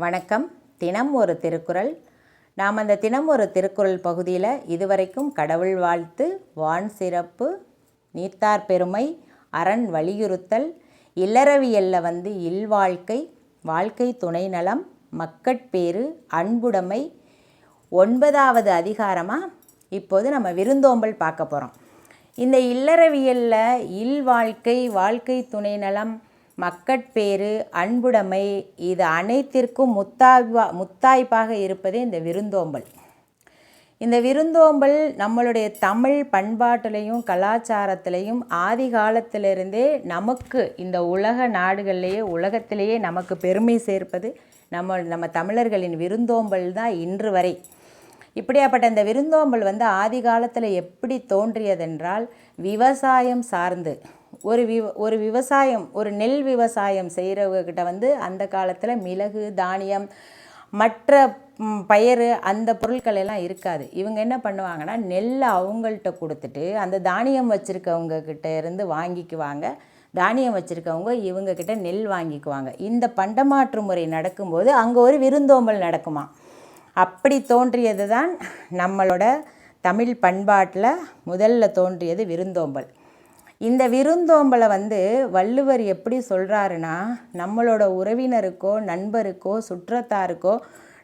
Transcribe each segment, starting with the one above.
வணக்கம். தினம் ஒரு திருக்குறள். நாம் அந்த தினம் ஒரு திருக்குறள் பகுதியில் இதுவரைக்கும் கடவுள் வாழ்த்து, வான் சிறப்பு, நீத்தார் பெருமை, அரண் வலியுறுத்தல், இல்லறவியல்ல இல்வாழ்க்கை, வாழ்க்கை துணை நலம், மக்கட்பேறு, அன்புடைமை, 9வது அதிகாரமாக இப்போது நம்ம விருந்தோம்பல் பார்க்க போகிறோம். இந்த இல்லறவியலில் இல்வாழ்க்கை, வாழ்க்கை துணை நலம், மக்கட்பேறு, அன்புடைமை, இது அனைத்திற்கும் முத்தாய்ப்பாக இருப்பதே இந்த விருந்தோம்பல். இந்த விருந்தோம்பல் நம்மளுடைய தமிழ் பண்பாட்டிலையும் கலாச்சாரத்திலையும் ஆதி காலத்திலிருந்தே நமக்கு இந்த உலக நாடுகளிலேயே உலகத்திலேயே நமக்கு பெருமை சேர்ப்பது நம்ம தமிழர்களின் விருந்தோம்பல் தான் இன்று வரை. இப்படியாப்பட்ட இந்த விருந்தோம்பல் ஆதி காலத்தில் எப்படி தோன்றியதென்றால், விவசாயம் சார்ந்து ஒரு விவசாயம், ஒரு நெல் விவசாயம் செய்கிறவங்கக்கிட்ட அந்த காலத்தில் மிளகு, தானியம், மற்ற பயிறு அந்த பொருட்கள் எல்லாம் இருக்காது. இவங்க என்ன பண்ணுவாங்கன்னா, நெல்லை அவங்கள்ட்ட கொடுத்துட்டு அந்த தானியம் வச்சுருக்கவங்கக்கிட்ட இருந்து வாங்கிக்குவாங்க. தானியம் வச்சுருக்கவங்க இவங்கக்கிட்ட நெல் வாங்கிக்குவாங்க. இந்த பண்டமாற்று முறை நடக்கும்போது அங்கே ஒரு விருந்தோம்பல் நடக்குமா. அப்படி தோன்றியது தான் நம்மளோட தமிழ் பண்பாட்டில் முதல்ல தோன்றியது விருந்தோம்பல். இந்த விருந்தோம்பலை வள்ளுவர் எப்படி சொல்கிறாருன்னா, நம்மளோட உறவினருக்கோ நண்பருக்கோ சுற்றத்தாருக்கோ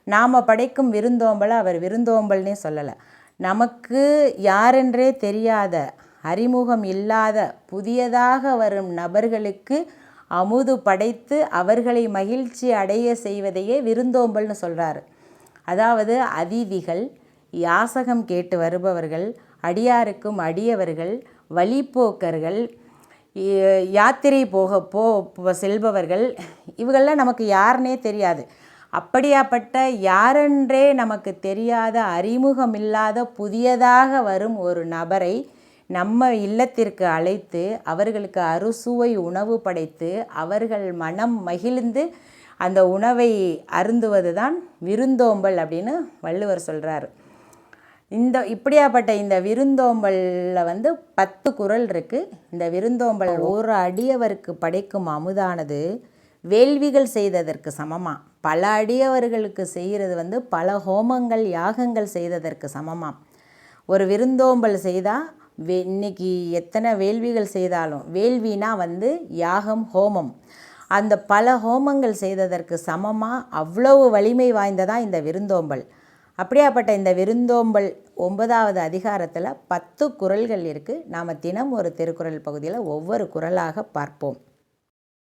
நாம் படைக்கும் விருந்தோம்பலை அவர் விருந்தோம்பல்னே சொல்லலை. நமக்கு யாரென்றே தெரியாத, அறிமுகம் இல்லாத, புதியதாக வரும் நபர்களுக்கு அமுது படைத்து அவர்களை மகிழ்ச்சி அடைய செய்வதையே விருந்தோம்பல்னு சொல்கிறாரு. அதாவது அதிதிகள், யாசகம் கேட்டு வருபவர்கள், அடியாருக்கும் அடியவர்கள், வழிப்போக்கர்கள், யாத்திரை செல்பவர்கள், இவங்கெல்லாம் நமக்கு யாருன்னே தெரியாது. அப்படியாப்பட்ட யாரென்றே நமக்கு தெரியாத, அறிமுகமில்லாத, புதியதாக வரும் ஒரு நபரை நம்ம இல்லத்திற்கு அழைத்து அவர்களுக்கு அறுசுவை உணவு படைத்து அவர்கள் மனம் மகிழ்ந்து அந்த உணவை அருந்துவது தான் விருந்தோம்பல் அப்படின்னு வள்ளுவர் சொல்கிறாரு. இப்படியாப்பட்ட இந்த விருந்தோம்பலில் 10 குறள் இருக்குது. இந்த விருந்தோம்பல் ஒரு அடியவருக்கு படைக்கும் அமுதானது வேள்விகள் செய்ததற்கு சமமாக, பல அடியவர்களுக்கு செய்கிறது பல ஹோமங்கள் யாகங்கள் செய்ததற்கு சமமாக. ஒரு விருந்தோம்பல் செய்தால் இன்னைக்கு எத்தனை வேள்விகள் செய்தாலும், வேள்வினா யாகம், ஹோமம், அந்த பல ஹோமங்கள் செய்ததற்கு சமமாக அவ்வளவு வலிமை வாய்ந்ததான் இந்த விருந்தோம்பல். அப்படியாப்பட்ட இந்த விருந்தோம்பல் 9வது அதிகாரத்தில் 10 குறள்கள் இருக்குது. நாம் தினம் ஒரு திருக்குறள் பகுதியில் ஒவ்வொரு குறளாக பார்ப்போம்.